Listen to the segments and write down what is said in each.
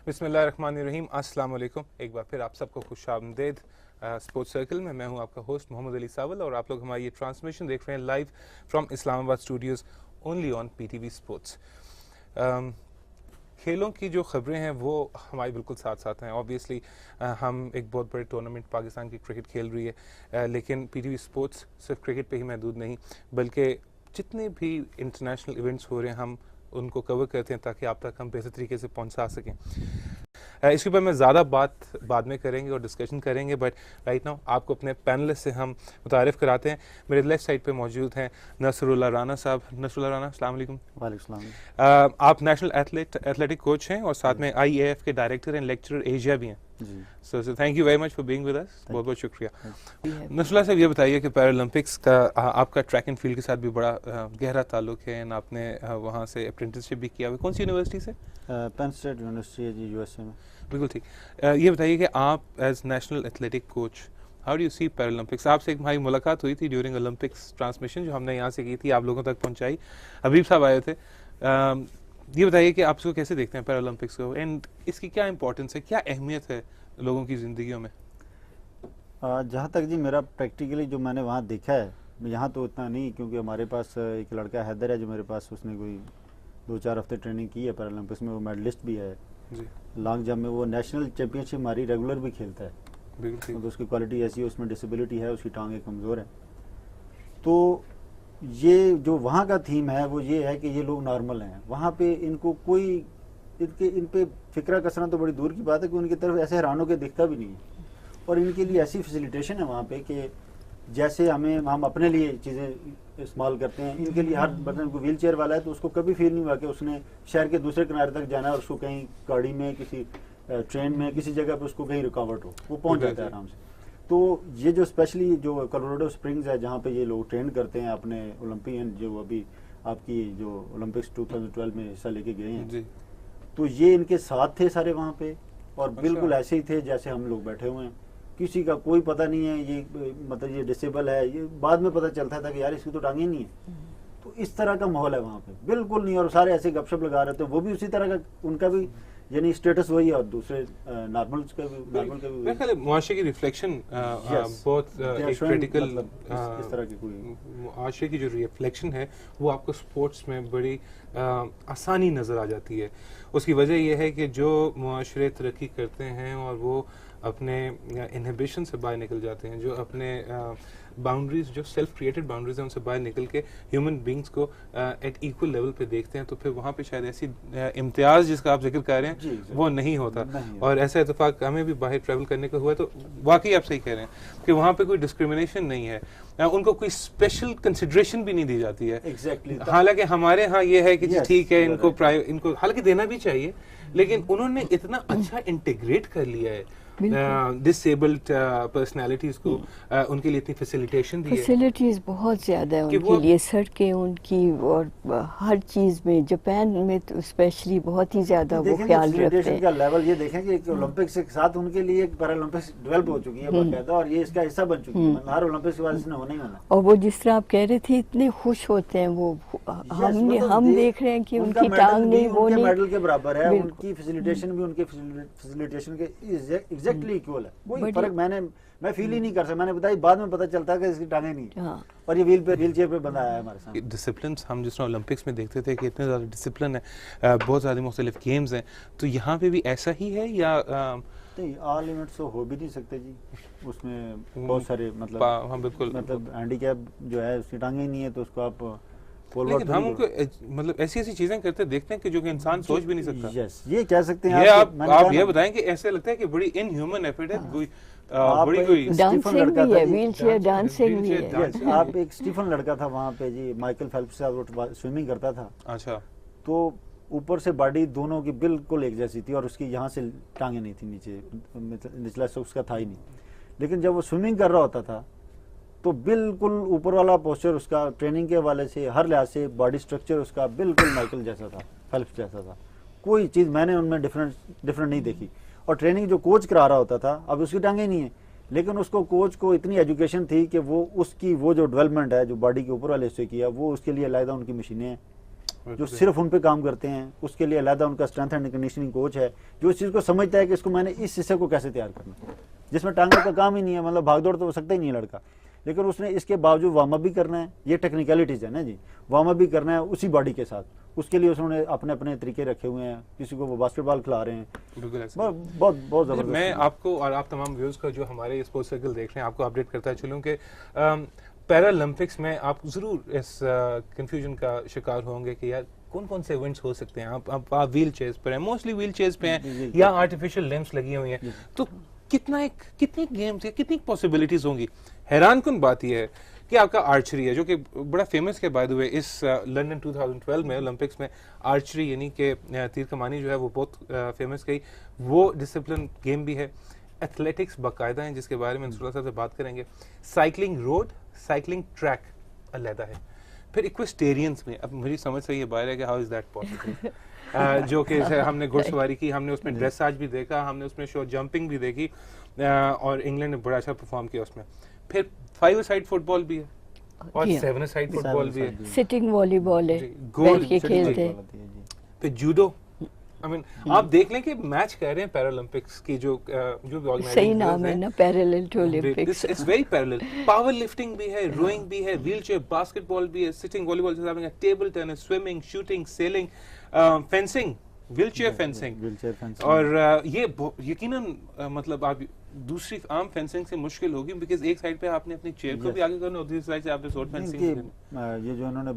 बिस्मिल्लाहिर्रहमानिर्रहीम, अस्सलाम वालेकुम। एक बार फिर आप सबको खुशामदीद स्पोर्ट्स सर्कल में। मैं हूं आपका होस्ट मोहम्मद अली सावल और आप लोग हमारी ये ट्रांसमिशन देख रहे हैं live from Islamabad Studios only on PTV sports. खेलों की जो खबरें हैं वो हमारे बिल्कुल साथ साथ हैं। ऑब्वियसली हम एक बहुत बड़े टूर्नामेंट पाकिस्तान की क्रिकेट खेल रही है, लेकिन PTV स्पोर्ट्स सिर्फ क्रिकेट पे ही महदूद नहीं, बल्कि जितने भी इंटरनेशनल इवेंट्स हो रहे हैं हम उनको कवर करते हैं ताकि आप तक हम बेहतर तरीके से पहुंचा सकें। इसके ऊपर मैं ज़्यादा बात बाद में करेंगे और डिस्कशन करेंगे, बट राइट नाउ आपको अपने पैनलिस्ट से हम मुतारिफ़ कराते हैं। मेरे लेफ्ट साइड पे मौजूद हैं नसरुल्लाह राना साहब। नसरुल्लाह राना, अस्सलाम वालेकुम। वालेकुम सलाम। आप नेशनल एथलेटिक कोच हैं और साथ में IAF के डायरेक्टर एंड लेक्चरर एशिया भी हैं। So thank you very much for being with us. बहुत बहुत शुक्रिया। नसरुल्लाह साहब, ये बताइए कि पैरालंपिक्स का आपका ट्रैक एंड फील्ड के साथ भी बड़ा गहरा ताल्लुक है एंड आपने वहाँ से अप्रेंटिसशिप भी किया हुआ। कौन सी यूनिवर्सिटी से? पेन स्टेट यूनिवर्सिटी है जी, USA में। बिल्कुल ठीक। ये बताइए कि आप as national athletic coach how do you see Paralympics? आपसे एक हमारी मुलाकात हुई थी ड्यूरिंग ओलंपिक्स ट्रांसमिशन जो हमने यहाँ से की थी, आप लोगों तक पहुँचाई। हबीब साहब आए थे। ये बताइए कि आप इसको कैसे देखते हैं पैरालंपिक्स को, एंड इसकी क्या इंपॉर्टेंस है, क्या अहमियत है लोगों की ज़िंदगियों में? जहाँ तक जी मेरा प्रैक्टिकली जो मैंने वहाँ देखा है, यहाँ तो उतना नहीं, क्योंकि हमारे पास एक लड़का हैदर है जो मेरे पास, उसने कोई 2-4 हफ्ते ट्रेनिंग की है पैरालंपिक्स में, वो मेडलिस्ट भी है जी। लॉन्ग जंप में। वो नेशनल चैंपियनशिप हमारी रेगुलर भी खेलता है। बिल्कुल। तो उसकी क्वालिटी ऐसी है, उसमें डिसेबिलिटी है, उसकी टांगें कमज़ोर है। तो ये जो वहाँ का थीम है वो ये है कि ये लोग नॉर्मल हैं, वहाँ पे इनको कोई इन पे फिक्रा कसना तो बड़ी दूर की बात है कि उनकी तरफ ऐसे हैरान होकर दिखता भी नहीं है। और इनके लिए ऐसी फैसिलिटेशन है वहाँ पे कि जैसे हम अपने लिए चीज़ें इस्तेमाल करते हैं, इनके लिए हर बंदा को व्हील चेयर वाला है तो उसको कभी फील नहीं हुआ कि उसने शहर के दूसरे किनारे तक जाना है और उसको कहीं गाड़ी में, किसी ट्रेन में, किसी जगह पर उसको कहीं रुकावट हो, वो पहुँच जाता है आराम से। तो ये जो स्पेशली जो कोलोराडो स्प्रिंग्स है जहाँ पे ये लोग ट्रेन करते हैं अपने ओलंपियन, जो अभी आपकी जो ओलंपिक्स 2012 में हिस्सा लेके गए हैं, तो ये इनके साथ थे सारे वहाँ पे, और बिल्कुल ऐसे ही थे जैसे हम लोग बैठे हुए हैं। किसी का कोई पता नहीं है ये मतलब ये डिसेबल है, ये बाद में पता चलता था कि यार इसकी तो टांगे नहीं है। तो इस तरह का माहौल है वहाँ पे, बिल्कुल नहीं। और सारे ऐसे गपशप लगा रहे थे, वो भी उसी तरह का, उनका भी यानी स्टेटस वही है, और दूसरे नॉर्मल का भी मेरे ख्याल मुआशरे की रिफ्लेक्शन बहुत एक क्रिटिकल, इस तरह की कोई मुआशरे की जो रिफ्लेक्शन है वो आपको स्पोर्ट्स में बड़ी आसानी नज़र आ जाती है। उसकी वजह यह है कि जो मुआशरे तरक्की करते हैं और वो अपने इनहिबिशन से बाहर निकल जाते हैं, जो अपने बाउंड्रीज, जो सेल्फ क्रिएटेड बाउंड्रीज हैं, उनसे बाहर निकल के ह्यूमन बींग्स को एट इक्वल लेवल पे देखते हैं, तो फिर वहाँ पे शायद ऐसी इम्तियाज़ जिसका आप जिक्र कर रहे हैं वो नहीं होता। और ऐसा इत्तेफाक हमें भी बाहर ट्रैवल करने का हुआ, तो वाकई आप सही कह रहे हैं कि वहाँ पे कोई डिस्क्रिमिनेशन नहीं है, उनको कोई स्पेशल कंसिडरेशन भी नहीं दी जाती है। हालांकि हमारे यहाँ ये है कि ठीक है, इनको हालांकि देना भी चाहिए, लेकिन उन्होंने इतना अच्छा इंटीग्रेट कर लिया है डिसेबल्ड पर्सनालिटीज को, उनके लिए इतनी फैसिलिटेशन दी है, फैसिलिटीज बहुत ज़्यादा है उनके लिए, सड़कें उनकी और हर चीज़ में। जापान में तो स्पेशली बहुत ही ज़्यादा वो ख्याल रखते हैं। का लेवल ये देखें कि ओलंपिक्स के साथ उनके लिए पैरालंपिक्स डेवलप हो चुकी है बाकायदा, और ये इसका हिस्सा बन चुकी है। हर ओलंपिक्स के बाद इसने होना ही होना। और वो जिस तरह आप कह रहे थे, इतने खुश होते हैं वो, हम देख रहे हैं कि उनकी टांग नहीं, वो नहीं, मेडल के बराबर है, उनकी फैसिलिटेशन भी उनके फैसिलिटेशन के एग्जैक्टली इक्वल है। कोई फर्क मैं फील ही नहीं कर सकता। मैंने बताया, बाद में पता चलता है कि इसकी टांगे नहीं है, और ये व्हील चेयर पे बंधा आया है हमारे साथ। डिसिप्लिन हम जिस तरह ओलंपिक्स में देखते थे कि इतने ज़्यादा डिसिप्लिन है, बहुत ज़्यादा मुख्तलिफ गेम्स हैं, तो यहाँ पे भी ऐसा ही है या नहीं? ऑल इवेंट्स तो हो भी नहीं सकते जी, उसमें बहुत सारे मतलब, हाँ बिल्कुल, मतलब हैंडीकैप जो है उसकी टांगे ही नहीं है, तो उसको आप लेकिन हम उनको मतलब ऐसी चीजें करते देखते हैं कि जो कि इंसान सोच भी नहीं सकता। यस, ये कह सकते हैं। आप ये बताएं कि ऐसे लगता है कि बड़ी इनह्यूमन एफर्ट है, कोई बड़ी कोई डांसिंग भी है, व्हीलचेयर डांसिंग भी है। आप एक स्टीफन लड़का था वहाँ पे जी, माइकल फेल्प्स साहब, स्विमिंग करता था। अच्छा। तो ऊपर से बॉडी दोनों की बिल्कुल एक जैसी थी, और उसकी यहाँ से टांगे नहीं थी, नीचे निचला से उसका था ही नहीं। लेकिन जब वो स्विमिंग कर रहा होता था तो बिल्कुल ऊपर वाला पोस्चर उसका, ट्रेनिंग के हवाले से, हर लिहाज से बॉडी स्ट्रक्चर उसका बिल्कुल माइकल जैसा था, फेल्प्स जैसा था। कोई चीज़ मैंने उनमें डिफरेंट नहीं देखी। और ट्रेनिंग जो कोच करा रहा होता था, अब उसकी टांगे नहीं है, लेकिन उसको कोच को इतनी एजुकेशन थी कि वो उसकी वो जो डेवलपमेंट है जो बॉडी के ऊपर वाले हिस्से की है, वो उसके लिए अलग उनकी मशीनें हैं, जो सिर्फ उन पे काम करते हैं, उसके लिए अलहदा उनका स्ट्रेंथ एंड कंडीशनिंग कोच है, जो इस चीज़ को समझता है कि इसको मैंने इस हिस्से को कैसे तैयार करना है, जिसमें टांगों का काम ही नहीं है, मतलब भाग दौड़ तो हो सकता ही नहीं है लड़का, लेकिन उसने इसके बावजूद वार्म अप भी करना है, ये टेक्निकलिटीज़ है ना जी, वार्म अप भी करना है उसी बॉडी के साथ, उसके लिए उसने अपने अपने तरीके रखे हुए हैं, किसी को वो बास्केटबॉल खिला रहे हैं, बहुत बहुत ज़बरदस्त। मैं आपको और आप तमाम व्यूज़ का जो हमारे स्पोर्ट्स सर्कल देख रहे हैं आपको अपडेट करता चलूँ कि पैरालंपिक्स में आप ज़रूर इस कंफ्यूजन का शिकार होंगे कि यार कौन कौन से इवेंट्स हो सकते हैं, आप व्हील चेयर्स पर हैं, मोस्टली व्हील चेयर्स पे हैं या आर्टिफिशियल लिम्स लगी हुई हैं, तो कितनी गेम्स या कितनी पॉसिबिलिटीज़ होंगी। हैरान कुन बात यह है कि आपका आर्चरी है जो कि बड़ा फेमस है बाय द वे, इस लंदन 2012 में ओलंपिक्स में आर्चरी यानी कि तीर कमानी जो है वो बहुत फेमस गई, वो डिसिप्लिन गेम भी है। एथलेटिक्स बाकायदा हैं जिसके बारे में थोड़ा सा बात करेंगे। साइकिलिंग रोड, साइकिलिंग ट्रैक अलहदा है। फिर इक्वेस्टेरियंस में अब मुझे समझ से ये बाहर है कि हाउ इज दैट पॉसिबल, जो कि हमने घुड़सवारी की, हमने उसमें ड्रेसाज भी देखा, हमने उसमें शॉर्ट जंपिंग भी देखी और इंग्लैंड ने बड़ा अच्छा परफॉर्म किया उसमें। फिर 5-a-side फुटबॉल भी है और 7-a-side फुटबॉल भी है, सिटिंग वॉलीबॉल है, गोल बैठ के खेलते हैं, फिर जूडो। I mean, आप देख लें कि मैच कह रहे हैं पैरालंपिक्स की जो भी ऑर्गेनाइजिंग सही नाम है ना, parallel to Olympics. It's very parallel. Power lifting भी है, रोइंग भी है, व्हीलचेयर बास्केटबॉल भी है, सिटिंग वॉलीबॉल जैसे आपने कहा, table tennis, swimming, shooting, selling, fencing, wheelchair fencing. और ये यकीनन मतलब आप दूसरी आम फेंसिंग से मुश्किल होगी बिकॉज एक साइड पे आपने अपनी चेयर को भी आगे करना और दूसरी साइड से आपने शॉर्ट फेंसिंग। ये जो उन्होंने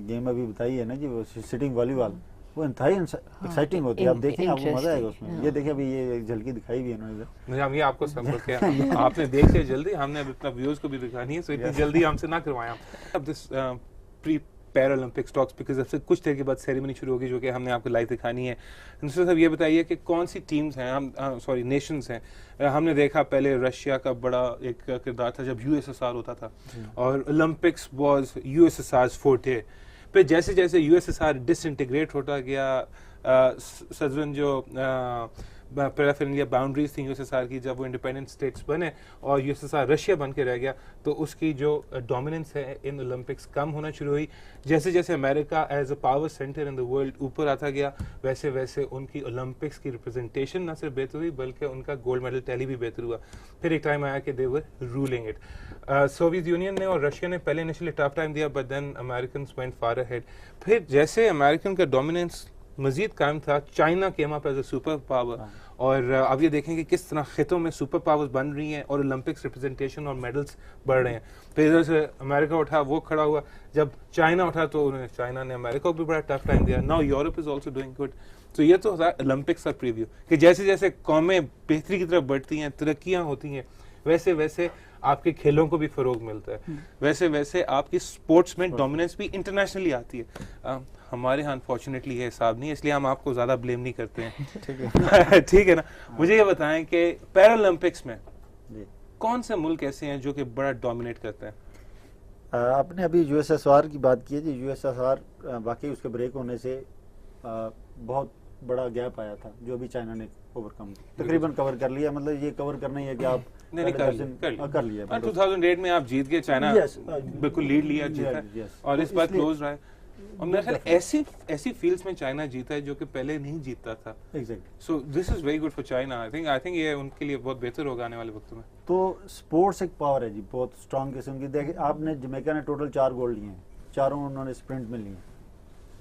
गेम अभी बताई है ना जी, वो सिटिंग वॉलीबॉल, वो इंतहाई एक्साइटिंग होती है, आप देखेंगे आपको मजा आएगा उसमें। ये देखिए अभी ये एक झलकी दिखाई भी है इन्होंने, हम ये आपको संपर्क किया, आपने देख लिया जल्दी, हमने अब इतना व्यूअर्स को भी दिखानी है, सो इतनी जल्दी हमसे ना करवाएं। अब this pre Paralympic stocks because अब से कुछ देर के बाद सेरेमनी शुरू होगी जो कि हमने आपको लाइव दिखानी है। दूसरा सब ये बताइए कि कौन सी टीम्स हैं, हम सॉरी नेशंस हैं। हमने देखा पहले रशिया का बड़ा एक किरदार था जब यूएसएसआर होता था और ओलंपिक्स वाज यूएसएसआर's फोर्टे। फिर जैसे जैसे यूएसएसआर डिसइंटीग्रेट होता गया, सदरन जो पैराफेरनलिया बाउंड्रीज थी यूएसएसआर की, जब वो इंडिपेंडेंट स्टेट्स बने और यूएसएसआर रशिया बन के रह गया तो उसकी जो डोमिनेंस है इन ओलंपिक्स कम होना शुरू हुई। जैसे जैसे America as a power centre in the world ऊपर आता गया वैसे वैसे उनकी ओलंपिक्स की रिप्रेजेंटेशन ना सिर्फ बेहतर हुई बल्कि उनका गोल्ड मेडल टैली भी बेहतर हुआ। फिर एक टाइम आया कि they were ruling it. Soviet Union ने और रशिया ने पहले इनिशियली टफ टाइम दिया but then Americans went far ahead. फिर जैसे अमेरिकन का डोमिनेंस मजीद कायम था, China came up as a super power और अब ये देखें कि किस तरह खितों में सुपर पावर्स बन रही हैं और ओलंपिक्स रिप्रेजेंटेशन और मेडल्स बढ़ रहे हैं। फिर इधर से अमेरिका उठा, वो खड़ा हुआ, जब चाइना उठा तो चाइना ने अमेरिका को भी बड़ा टफ टाइम दिया। Now Europe is also doing good. तो ये तो ओलंपिक्स का प्रीव्यू कि जैसे जैसे कौमें बेहतरी की तरफ बढ़ती हैं, तरक्कियां होती हैं, वैसे वैसे आपके खेलों को भी फरोग मिलता है, वैसे वैसे आपकी स्पोर्ट्स में डोमिनेंस भी इंटरनेशनली आती है। हमारे यहाँ अनफॉर्चुनेटली ये हिसाब नहीं है, इसलिए हम आपको ज्यादा ब्लेम नहीं करते हैं। ठीक है ठीक है ना। मुझे ये बताएं कि पैरालंपिक्स में कौन से मुल्क ऐसे हैं जो कि बड़ा डोमिनेट करते हैं? आपने अभी यूएसएसआर की बात की है जी, यूएसएसआर बाकी उसके ब्रेक होने से बहुत बड़ा गैप आया था जो अभी चाइना ने ओवरकम तकरीबन कवर कर लिया। मतलब ये कवर करना ही है कि आप नहीं कर लिया। 2008 में आप जीत गए, चाइना बिल्कुल लीड लिया, जीता और इस बार क्लोज रहा है। और मेरा ख्याल ऐसी फील्ड्स में चाइना जीता है जो कि पहले नहीं जीतता था। Exactly. So this is very good for China. I think ये उनके लिए बहुत बेहतर होगा आने वाले वक्त में। तो स्पोर्ट्स एक पावर है जी, बहुत स्ट्रांग किस्म की। देखिए आपने जमैका ने टोटल 4 गोल्ड लिए हैं, चारों उन्होंने स्प्रिंट में लिए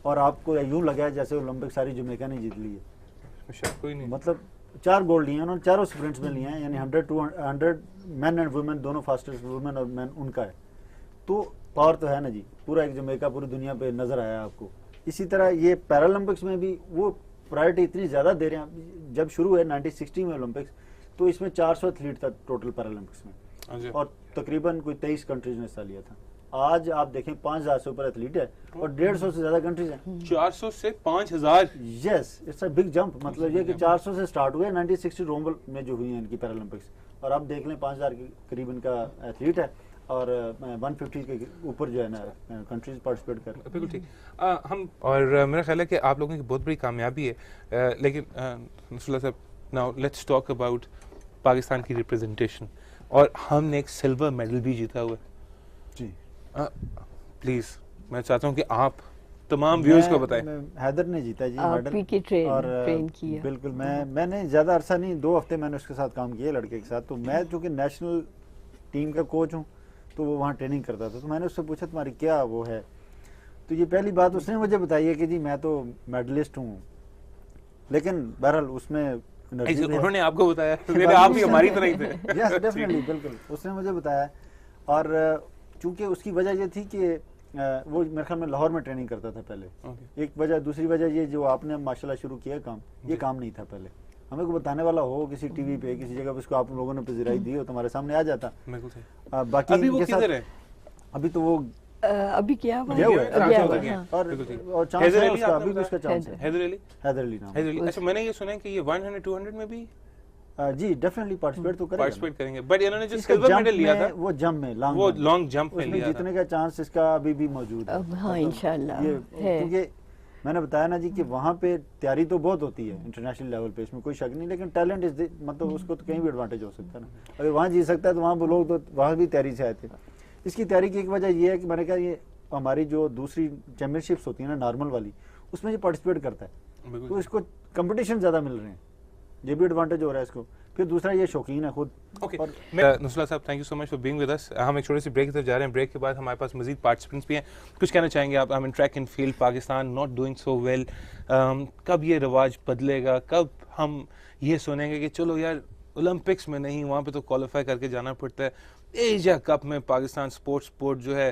और आपको यूं लगा है जैसे ओलंपिक सारी जमैका ने जीत ली है। शायद कोई नहीं, मतलब 4 गोल्ड लिए हैं उन्होंने, चारों स्प्रिंट्स में लिए हैं, यानी 100 to 100 मैन एंड वुमेन दोनों फास्टेस्ट वुमेन और मैन उनका है। तो पावर तो है ना जी, पूरा एक जमैका पूरी दुनिया पे नजर आया आपको। इसी तरह ये पैरालंपिक्स में भी वो प्रायोरिटी इतनी ज़्यादा दे रहे हैं। जब शुरू है 1960 में ओलंपिक्स तो इसमें 400 एथलीट था टोटल पैरालंपिक्स में और तकरीबन कोई 23 कंट्रीज ने हिस्सा लिया था। आज आप देखें 5000 से ऊपर एथलीट है और 150 से ज्यादा कंट्रीज हैं। 400 से 5000। Yes, it's a big jump. मतलब ये कि 400 से स्टार्ट हुए 1960 रोम में जो हुई है इनकी पैरालंपिक्स, और आप देख लें 5000 के करीब इनका एथलीट है और 150 के ऊपर जो है ना कंट्रीज पार्टिसिपेट कर। बिल्कुल ठीक। हम और मेरा ख्याल है कि आप लोगों की बहुत बड़ी कामयाबी है, लेकिन नसरुल्लाह साहब, now let's talk about Pakistan की रिप्रेजेंटेशन। और हमने एक सिल्वर मेडल भी जीता हुआ है जी। प्लीज़ मैं चाहता हूँ कि आप तमाम व्यूअर्स को बताएं। हैदर ने जीता जी मेडल। पीके ट्रेन किया। बिल्कुल, मैंने ज़्यादा अरसा नहीं, 2 हफ्ते मैंने उसके साथ काम किया, लड़के के साथ। तो मैं चूँकि नेशनल टीम का कोच हूँ, तो वो वहाँ ट्रेनिंग करता था। तो मैंने उससे पूछा तुम्हारी क्या वो है, तो ये पहली बात उसने मुझे बताई है कि जी मैं तो मेडलिस्ट हूँ, लेकिन बहरहाल उसमें उन्होंने आपको बताया? आप भी हमारी तरह ही थे। यस डेफिनेटली, बिल्कुल उसने मुझे बताया। और चूंकि उसकी वजह ये थी कि वो मेरे ख्याल में लाहौर में ट्रेनिंग करता था पहले, एक वजह। दूसरी वजह ये जो आपने माशाल्लाह शुरू किया काम, ये काम नहीं था पहले। हमें को बताने वाला हो किसी टीवी पे किसी जगह पे, उसको आप लोगों ने पजीराई दी हो, तुम्हारे सामने आ जाता। बाकी अभी वो किधर है? अभी तो वो अभी क्या हुआ है, और चांस है उसका, अभी भी उसका चांस है। हैदर अली नाम। अच्छा, मैंने ये सुना है कि ये 100 200 में भी जी डेफिनेटली पार्टिसिपेट करेंगे। बट इन्होंने जो सिल्वर मेडल लिया था वो जंप में, लॉन्ग जंप में लिया था। जीतने का चांस इसका अभी भी मौजूद है। हाँ इंशाल्लाह है, क्योंकि मैंने बताया ना जी कि वहाँ पे तैयारी तो बहुत होती है इंटरनेशनल लेवल पे, इसमें कोई शक नहीं, लेकिन टैलेंट इज मतलब उसको तो कहीं भी एडवांटेज हो सकता है ना। अगर वहाँ जीत सकता है तो वहाँ वो लोग तो वहाँ भी तैयारी से आए थे। इसकी तैयारी की एक वजह ये है कि मैंने कहा ये हमारी जो दूसरी चैंपियनशिप्स होती है ना नॉर्मल वाली, उसमें ये पार्टिसिपेट करता है, तो इसको कंपटीशन ज़्यादा मिल रहे हैं, ये भी एडवांटेज हो रहा है इसको। फिर दूसरा ये शौकीन है खुद। नुसरत साहब, thank you so much for being with us. हम एक छोटी सी ब्रेक की तरफ जा रहे हैं। ब्रेक के बाद हमारे पास मजीद पार्टिसिपेंट्स भी हैं। कुछ कहना चाहेंगे आप? I mean track and field Pakistan not doing so well, कब ये रिवाज बदलेगा? कब हम ये सुनेंगे कि चलो यार ओलंपिक्स में नहीं, वहाँ पे तो क्वालिफाई करके जाना पड़ता है। एशिया कप में पाकिस्तान स्पोर्ट जो है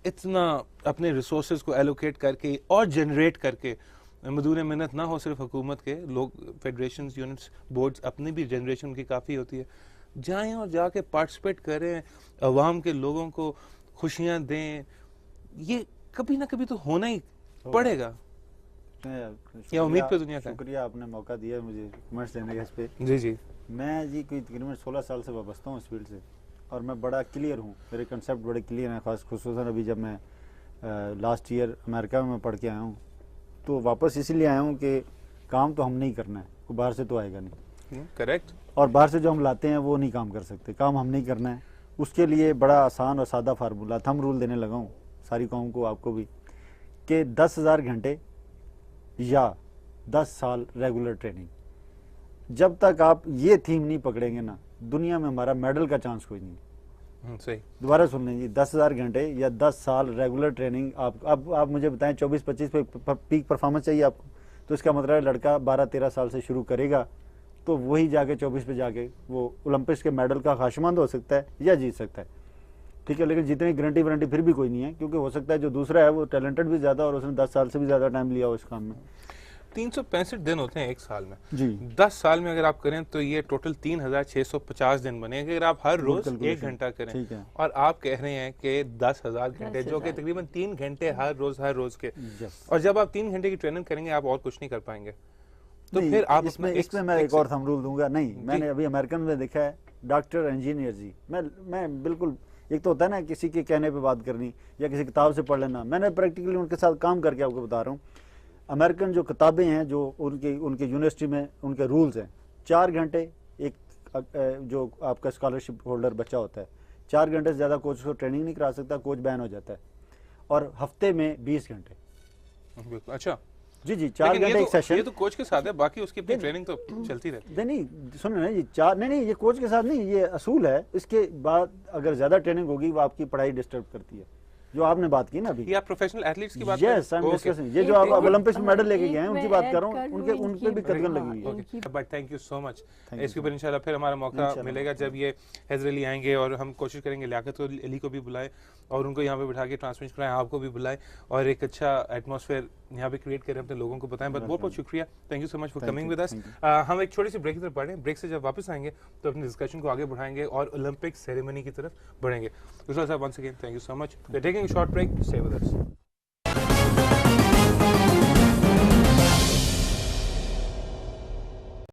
इतना अपने रिसोर्सेज को एलोकेट करके और जनरेट करके, मजदूर मेहनत ना हो सिर्फ हुकूमत के, लोग फेडरेशन यूनिट्स बोर्ड्स अपनी भी जनरेशन उनकी काफ़ी होती है, जाएं और जाके पार्टिसिपेट करें, अवाम के लोगों को खुशियां दें। ये कभी ना कभी तो होना ही पड़ेगा। क्या उम्मीद पे दुनिया का। शुक्रिया, आपने मौका दिया मुझे कमेंट्स देने का इस पे। जी जी, मैं जी कोई तकरीबन 16 साल से वाबस्ता हूँ इस फील्ड से, और मैं बड़ा क्लियर हूँ, मेरे कंसेप्ट बड़े क्लियर हैं। खास खुसूसन अभी जब मैं लास्ट ईयर अमेरिका में पढ़ के आया हूँ, तो वापस इसीलिए आया हूँ कि काम तो हम नहीं करना है, वो बाहर से तो आएगा नहीं। करेक्ट। और बाहर से जो हम लाते हैं वो नहीं काम कर सकते, काम हम नहीं करना है। उसके लिए बड़ा आसान और सादा फार्मूला, थंब रूल देने लगा हूँ सारी कौम को, आपको भी, कि 10,000 घंटे या 10 साल रेगुलर ट्रेनिंग। जब तक आप ये थीम नहीं पकड़ेंगे ना, दुनिया में हमारा मेडल का चांस कोई नहीं। सही, दोबारा सुन लें जी, 10,000 घंटे या 10 साल रेगुलर ट्रेनिंग। आप मुझे बताएं 24-25 पे पीक परफॉर्मेंस चाहिए आपको, तो इसका मतलब है लड़का 12-13 साल से शुरू करेगा, तो वही जाके 24 पे जाके वो ओलंपिक्स के मेडल का खाशमंद हो सकता है या जीत सकता है। ठीक है, लेकिन जीतने की गारंटी फिर भी कोई नहीं है, क्योंकि हो सकता है जो दूसरा है वो टैलेंटेड भी ज़्यादा और उसने 10 साल से भी ज़्यादा टाइम लिया हो इस काम में। 365 दिन होते हैं एक साल में जी। 10 साल में अगर आप करें तो ये टोटल 3650 दिन बने। अगर आप हर रोज 1 घंटा करें, और आप कह रहे हैं कि 10,000 घंटे, जो कि तकरीबन 3 घंटे हर रोज के, और जब आप 3 घंटे की ट्रेनिंग करेंगे आप और कुछ नहीं कर पाएंगे, तो फिर आप इसमें मैं एक और थंब रूल दूंगा। नहीं, मैंने अभी अमेरिकन में देखा है, डॉक्टर इंजीनियर जी, मैं बिल्कुल, एक तो होता है ना किसी के कहने पे बात करनी या किसी किताब से पढ़ लेना, मैंने प्रैक्टिकली उनके साथ काम करके आपको बता रहा हूँ। अमेरिकन जो किताबें हैं, जो उनके यूनिवर्सिटी में उनके रूल्स हैं, 4 घंटे एक जो आपका स्कॉलरशिप होल्डर बच्चा होता है, 4 घंटे से ज़्यादा कोच को ट्रेनिंग नहीं करा सकता, कोच बैन हो जाता है। और हफ्ते में 20 घंटे। अच्छा जी, 4 घंटे एक सेशन। ये तो कोच के साथ है, बाकी उसकी अपनी ट्रेनिंग तो चलती रहती है। नहीं सुनो ना, ये 4 नहीं, ये कोच के साथ नहीं, ये असूल है। इसके बाद अगर ज़्यादा ट्रेनिंग होगी वो आपकी पढ़ाई डिस्टर्ब करती है, जो आपने बात की ना अभी। ये आप प्रोफेशनल एथलीट्स की बात कर रहे हैं? ये जो आप ओलंपिक्स में मेडल लेके गए हैं उनकी बात कर रहा हूँ, उनके भी कदम लगी हुई है। But thank you so much. इसके ऊपर इंशाल्लाह फिर हमारा मौका मिलेगा जब ये हैदर अली आएंगे, और हम कोशिश करेंगे लियाकत अली को भी बुलाएं और उनको यहाँ पे बिठा के ट्रांसमिशन कराएं, आपको भी बुलाएं और एक अच्छा एटमॉस्फेयर यहाँ पे क्रिएट करें, अपने लोगों को बताएं। बहुत बहुत शुक्रिया, thank you so much for coming with us. हम एक छोटी सी ब्रेक की तरफ बढ़ें, ब्रेक से जब वापस आएंगे तो अपनी डिस्कशन को आगे बढ़ाएंगे और ओलंपिक सेरेमनी की तरफ बढ़ेंगे। साहब, once again thank you so much. Taking short break, stay with us.